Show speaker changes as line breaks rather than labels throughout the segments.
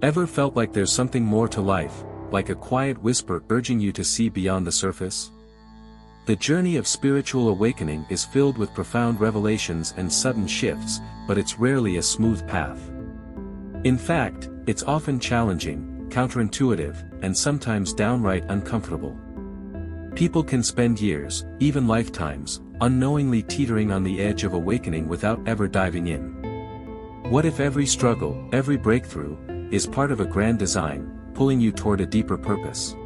Ever felt like there's something more to life, like a quiet whisper urging you to see beyond the surface? The journey of spiritual awakening is filled with profound revelations and sudden shifts, but it's rarely a smooth path. In fact, it's often challenging, counterintuitive, and sometimes downright uncomfortable. People can spend years, even lifetimes, unknowingly teetering on the edge of awakening without ever diving in. What if every struggle, every breakthrough, is part of a grand design, pulling you toward a deeper purpose?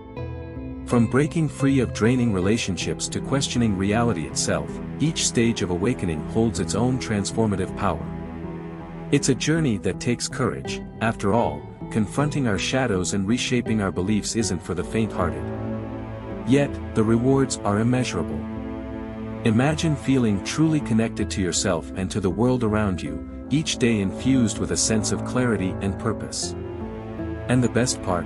From breaking free of draining relationships to questioning reality itself, each stage of awakening holds its own transformative power. It's a journey that takes courage. After all, confronting our shadows and reshaping our beliefs isn't for the faint-hearted. Yet, the rewards are immeasurable. Imagine feeling truly connected to yourself and to the world around you, each day infused with a sense of clarity and purpose. And the best part?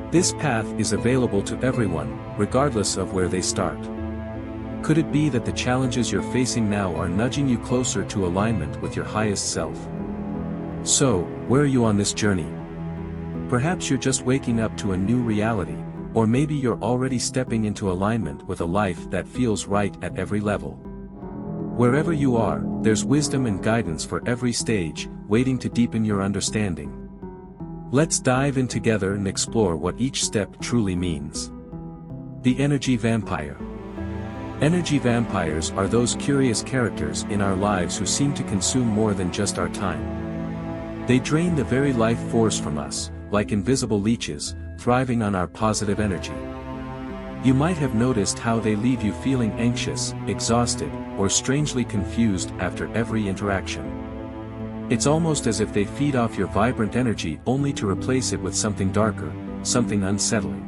This path is available to everyone, regardless of where they start. Could it be that the challenges you're facing now are nudging you closer to alignment with your highest self? So, where are you on this journey? Perhaps you're just waking up to a new reality, or maybe you're already stepping into alignment with a life that feels right at every level. Wherever you are, there's wisdom and guidance for every stage, waiting to deepen your understanding. Let's dive in together and explore what each step truly means. The energy vampire. Energy vampires are those curious characters in our lives who seem to consume more than just our time. They drain the very life force from us, like invisible leeches, thriving on our positive energy. You might have noticed how they leave you feeling anxious, exhausted, or strangely confused after every interaction. It's almost as if they feed off your vibrant energy only to replace it with something darker, something unsettling.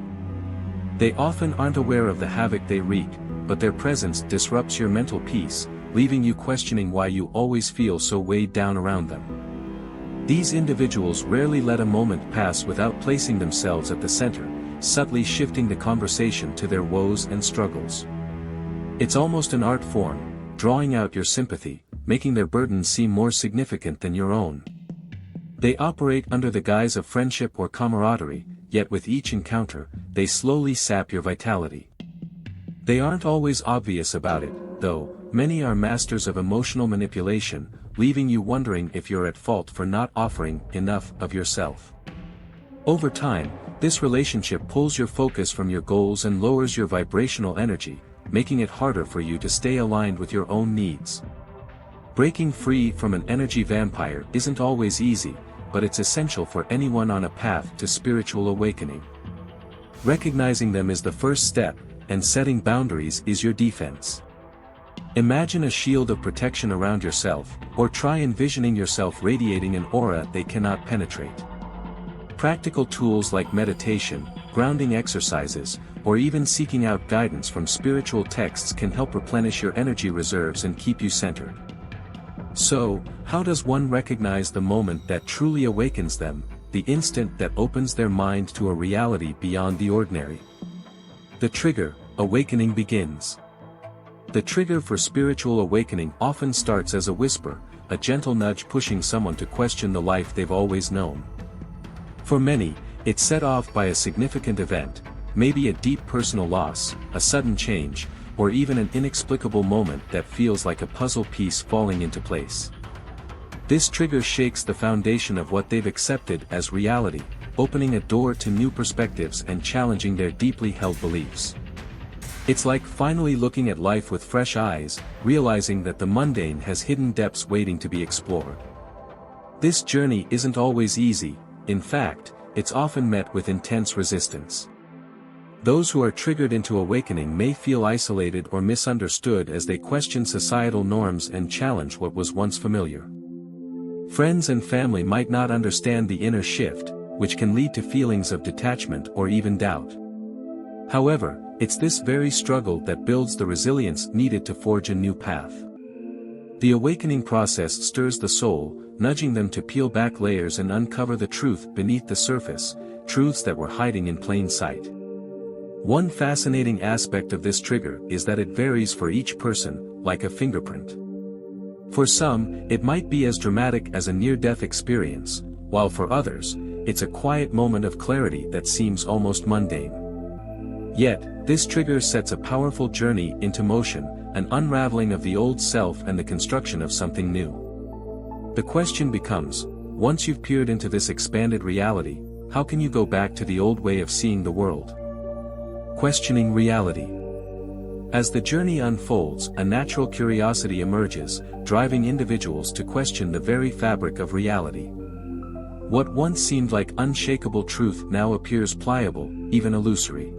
They often aren't aware of the havoc they wreak, but their presence disrupts your mental peace, leaving you questioning why you always feel so weighed down around them. These individuals rarely let a moment pass without placing themselves at the center, subtly shifting the conversation to their woes and struggles. It's almost an art form, drawing out your sympathy, making their burdens seem more significant than your own. They operate under the guise of friendship or camaraderie, yet with each encounter, they slowly sap your vitality. They aren't always obvious about it, though. Many are masters of emotional manipulation, leaving you wondering if you're at fault for not offering enough of yourself. Over time, this relationship pulls your focus from your goals and lowers your vibrational energy, making it harder for you to stay aligned with your own needs. Breaking free from an energy vampire isn't always easy, but it's essential for anyone on a path to spiritual awakening. Recognizing them is the first step, and setting boundaries is your defense. Imagine a shield of protection around yourself, or try envisioning yourself radiating an aura they cannot penetrate. Practical tools like meditation, grounding exercises, or even seeking out guidance from spiritual texts can help replenish your energy reserves and keep you centered. So, how does one recognize the moment that truly awakens them, the instant that opens their mind to a reality beyond the ordinary? The trigger, awakening begins. The trigger for spiritual awakening often starts as a whisper, a gentle nudge pushing someone to question the life they've always known. For many, it's set off by a significant event, maybe a deep personal loss, a sudden change, or even an inexplicable moment that feels like a puzzle piece falling into place. This trigger shakes the foundation of what they've accepted as reality, opening a door to new perspectives and challenging their deeply held beliefs. It's like finally looking at life with fresh eyes, realizing that the mundane has hidden depths waiting to be explored. This journey isn't always easy. In fact, it's often met with intense resistance. Those who are triggered into awakening may feel isolated or misunderstood as they question societal norms and challenge what was once familiar. Friends and family might not understand the inner shift, which can lead to feelings of detachment or even doubt. However, it's this very struggle that builds the resilience needed to forge a new path. The awakening process stirs the soul, nudging them to peel back layers and uncover the truth beneath the surface, truths that were hiding in plain sight. One fascinating aspect of this trigger is that it varies for each person, like a fingerprint. For some, it might be as dramatic as a near-death experience, while for others, it's a quiet moment of clarity that seems almost mundane. Yet, this trigger sets a powerful journey into motion, an unraveling of the old self and the construction of something new. The question becomes, once you've peered into this expanded reality, how can you go back to the old way of seeing the world? Questioning reality. As the journey unfolds, a natural curiosity emerges, driving individuals to question the very fabric of reality. What once seemed like unshakable truth now appears pliable, even illusory.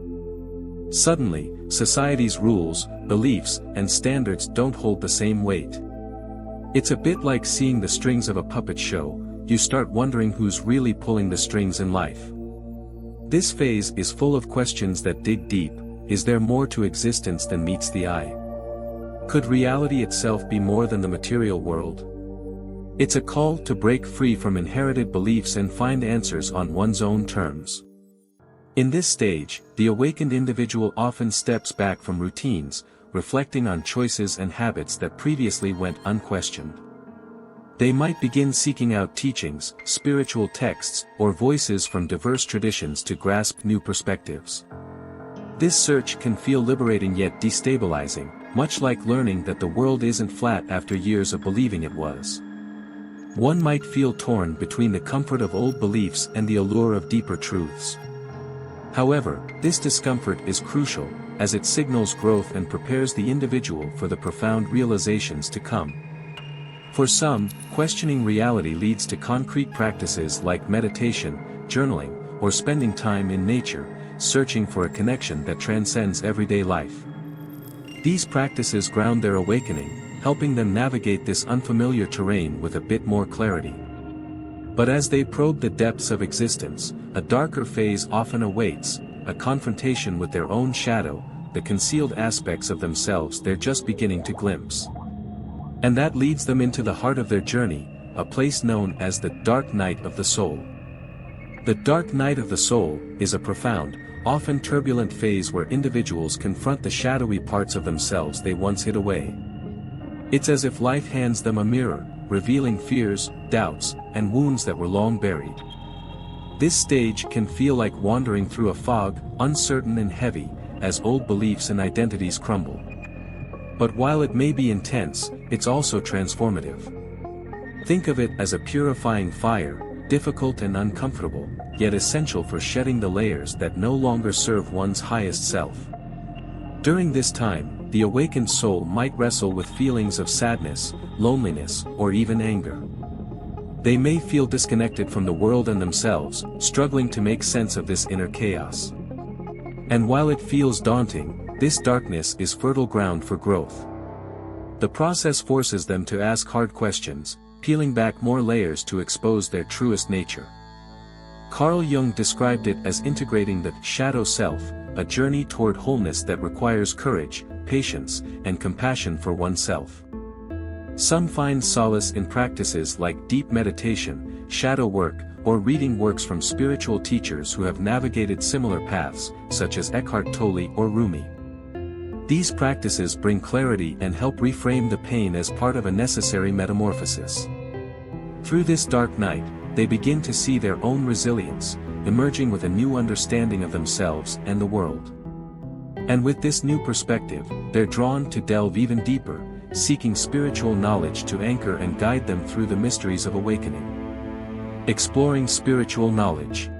Suddenly, society's rules, beliefs, and standards don't hold the same weight. It's a bit like seeing the strings of a puppet show. You start wondering who's really pulling the strings in life. This phase is full of questions that dig deep. Is there more to existence than meets the eye? Could reality itself be more than the material world? It's a call to break free from inherited beliefs and find answers on one's own terms. In this stage, the awakened individual often steps back from routines, reflecting on choices and habits that previously went unquestioned. They might begin seeking out teachings, spiritual texts, or voices from diverse traditions to grasp new perspectives. This search can feel liberating yet destabilizing, much like learning that the world isn't flat after years of believing it was. One might feel torn between the comfort of old beliefs and the allure of deeper truths. However, this discomfort is crucial, as it signals growth and prepares the individual for the profound realizations to come. For some, questioning reality leads to concrete practices like meditation, journaling, or spending time in nature, searching for a connection that transcends everyday life. These practices ground their awakening, helping them navigate this unfamiliar terrain with a bit more clarity. But as they probe the depths of existence, a darker phase often awaits, a confrontation with their own shadow, the concealed aspects of themselves they're just beginning to glimpse. And that leads them into the heart of their journey, a place known as the dark night of the soul. The dark night of the soul is a profound, often turbulent phase where individuals confront the shadowy parts of themselves they once hid away. It's as if life hands them a mirror, revealing fears, doubts, and wounds that were long buried. This stage can feel like wandering through a fog, uncertain and heavy, as old beliefs and identities crumble. But while it may be intense, it's also transformative. Think of it as a purifying fire, difficult and uncomfortable, yet essential for shedding the layers that no longer serve one's highest self. During this time, the awakened soul might wrestle with feelings of sadness, loneliness, or even anger. They may feel disconnected from the world and themselves, struggling to make sense of this inner chaos. And while it feels daunting, this darkness is fertile ground for growth. The process forces them to ask hard questions, peeling back more layers to expose their truest nature. Carl Jung described it as integrating the shadow self, a journey toward wholeness that requires courage, patience, and compassion for oneself. Some find solace in practices like deep meditation, shadow work, or reading works from spiritual teachers who have navigated similar paths, such as Eckhart Tolle or Rumi. These practices bring clarity and help reframe the pain as part of a necessary metamorphosis. Through this dark night, they begin to see their own resilience, emerging with a new understanding of themselves and the world. And with this new perspective, they're drawn to delve even deeper, seeking spiritual knowledge to anchor and guide them through the mysteries of awakening. Exploring spiritual knowledge.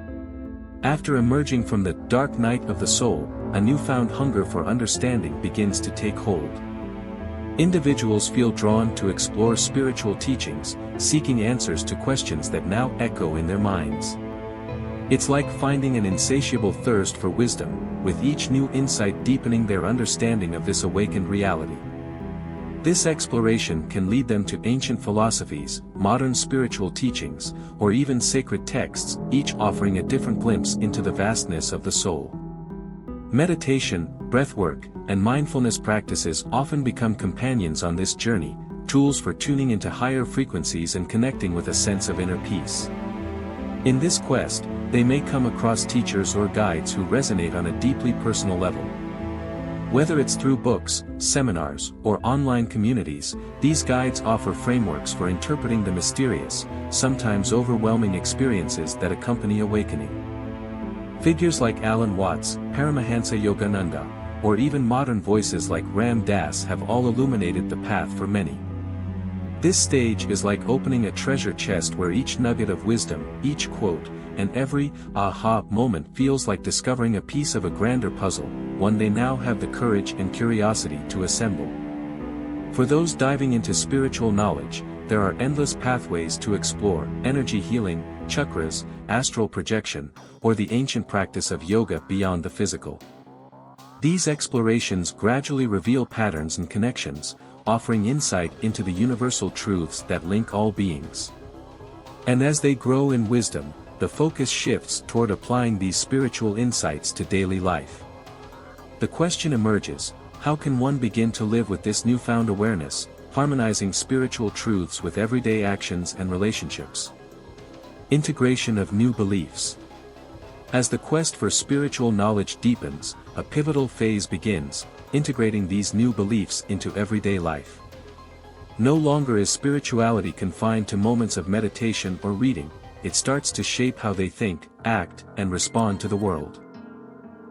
After emerging from the dark night of the soul, a newfound hunger for understanding begins to take hold. Individuals feel drawn to explore spiritual teachings, seeking answers to questions that now echo in their minds. It's like finding an insatiable thirst for wisdom, with each new insight deepening their understanding of this awakened reality. This exploration can lead them to ancient philosophies, modern spiritual teachings, or even sacred texts, each offering a different glimpse into the vastness of the soul. Meditation, breathwork, and mindfulness practices often become companions on this journey, tools for tuning into higher frequencies and connecting with a sense of inner peace. In this quest, they may come across teachers or guides who resonate on a deeply personal level. Whether it's through books, seminars, or online communities, these guides offer frameworks for interpreting the mysterious, sometimes overwhelming experiences that accompany awakening. Figures like Alan Watts, Paramahansa Yogananda, or even modern voices like Ram Dass have all illuminated the path for many. This stage is like opening a treasure chest where each nugget of wisdom, each quote, and every aha moment feels like discovering a piece of a grander puzzle, one they now have the courage and curiosity to assemble. For those diving into spiritual knowledge, there are endless pathways to explore: energy healing, chakras, astral projection, or the ancient practice of yoga beyond the physical. These explorations gradually reveal patterns and connections, offering insight into the universal truths that link all beings. And as they grow in wisdom, the focus shifts toward applying these spiritual insights to daily life. The question emerges: how can one begin to live with this newfound awareness, harmonizing spiritual truths with everyday actions and relationships? Integration of new beliefs. As the quest for spiritual knowledge deepens, a pivotal phase begins, integrating these new beliefs into everyday life. No longer is spirituality confined to moments of meditation or reading, it starts to shape how they think, act, and respond to the world.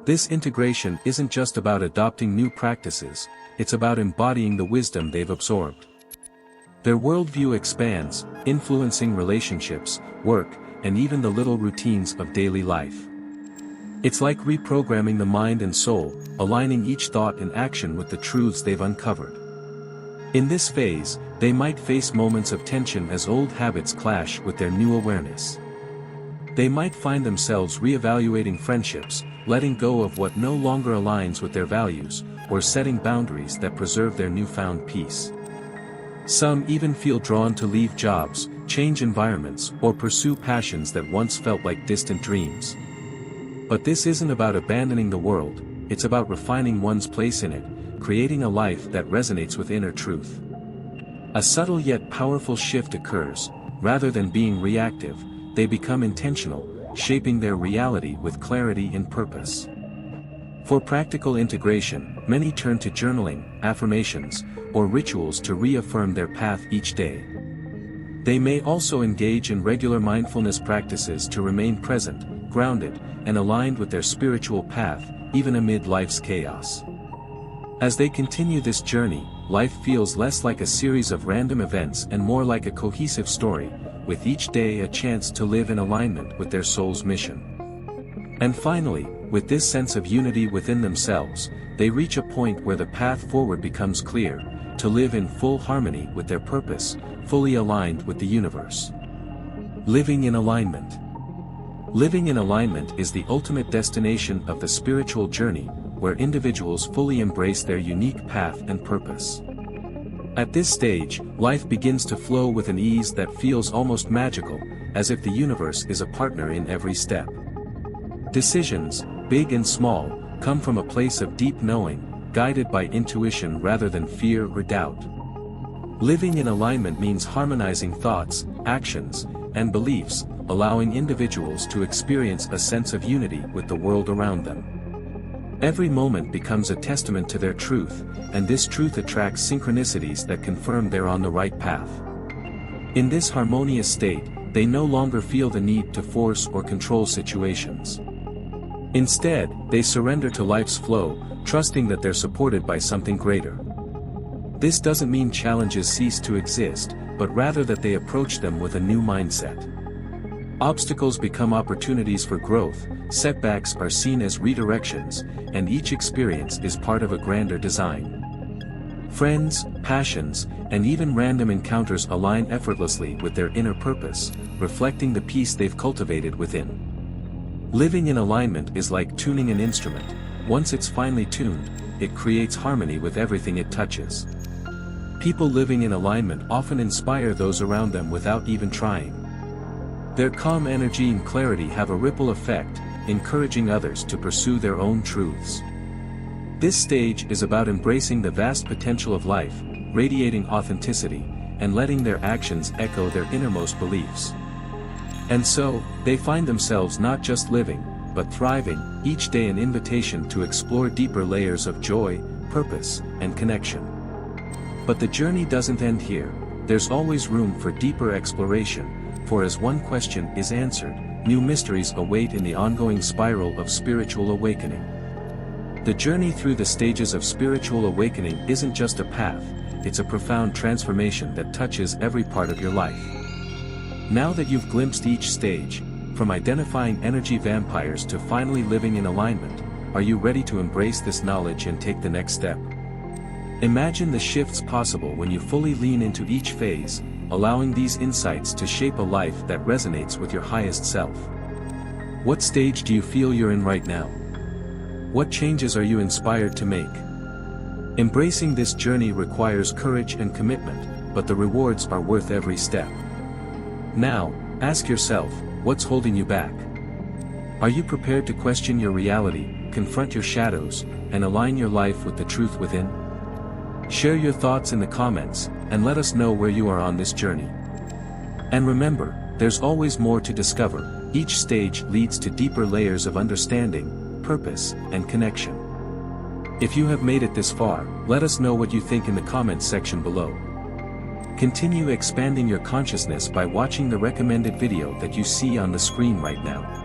This integration isn't just about adopting new practices, it's about embodying the wisdom they've absorbed. Their worldview expands, influencing relationships, work, and even the little routines of daily life. It's like reprogramming the mind and soul, aligning each thought and action with the truths they've uncovered. In this phase, they might face moments of tension as old habits clash with their new awareness. They might find themselves reevaluating friendships, letting go of what no longer aligns with their values, or setting boundaries that preserve their newfound peace. Some even feel drawn to leave jobs, change environments, or pursue passions that once felt like distant dreams. But this isn't about abandoning the world, it's about refining one's place in it, creating a life that resonates with inner truth. A subtle yet powerful shift occurs: rather than being reactive, they become intentional, shaping their reality with clarity and purpose. For practical integration, many turn to journaling, affirmations, or rituals to reaffirm their path each day. They may also engage in regular mindfulness practices to remain present, grounded, and aligned with their spiritual path, even amid life's chaos. As they continue this journey, life feels less like a series of random events and more like a cohesive story, with each day a chance to live in alignment with their soul's mission. And finally, with this sense of unity within themselves, they reach a point where the path forward becomes clear: to live in full harmony with their purpose, fully aligned with the universe. Living in alignment. Living in alignment is the ultimate destination of the spiritual journey, where individuals fully embrace their unique path and purpose. At this stage, life begins to flow with an ease that feels almost magical, as if the universe is a partner in every step. Decisions, big and small, come from a place of deep knowing, guided by intuition rather than fear or doubt. Living in alignment means harmonizing thoughts, actions, and beliefs, allowing individuals to experience a sense of unity with the world around them. Every moment becomes a testament to their truth, and this truth attracts synchronicities that confirm they're on the right path. In this harmonious state, they no longer feel the need to force or control situations. Instead, they surrender to life's flow, trusting that they're supported by something greater. This doesn't mean challenges cease to exist, but rather that they approach them with a new mindset. Obstacles become opportunities for growth, setbacks are seen as redirections, and each experience is part of a grander design. Friends, passions, and even random encounters align effortlessly with their inner purpose, reflecting the peace they've cultivated within. Living in alignment is like tuning an instrument. Once it's finely tuned, it creates harmony with everything it touches. People living in alignment often inspire those around them without even trying. Their calm energy and clarity have a ripple effect, encouraging others to pursue their own truths. This stage is about embracing the vast potential of life, radiating authenticity, and letting their actions echo their innermost beliefs. And so, they find themselves not just living, but thriving, each day an invitation to explore deeper layers of joy, purpose, and connection. But the journey doesn't end here. There's always room for deeper exploration, for as one question is answered, new mysteries await in the ongoing spiral of spiritual awakening. The journey through the stages of spiritual awakening isn't just a path, it's a profound transformation that touches every part of your life. Now that you've glimpsed each stage, from identifying energy vampires to finally living in alignment, are you ready to embrace this knowledge and take the next step? Imagine the shifts possible when you fully lean into each phase, allowing these insights to shape a life that resonates with your highest self. What stage do you feel you're in right now? What changes are you inspired to make? Embracing this journey requires courage and commitment, but the rewards are worth every step. Now, ask yourself, what's holding you back? Are you prepared to question your reality, confront your shadows, and align your life with the truth within? Share your thoughts in the comments, and let us know where you are on this journey. And remember, there's always more to discover. Each stage leads to deeper layers of understanding, purpose, and connection. If you have made it this far, let us know what you think in the comments section below. Continue expanding your consciousness by watching the recommended video that you see on the screen right now.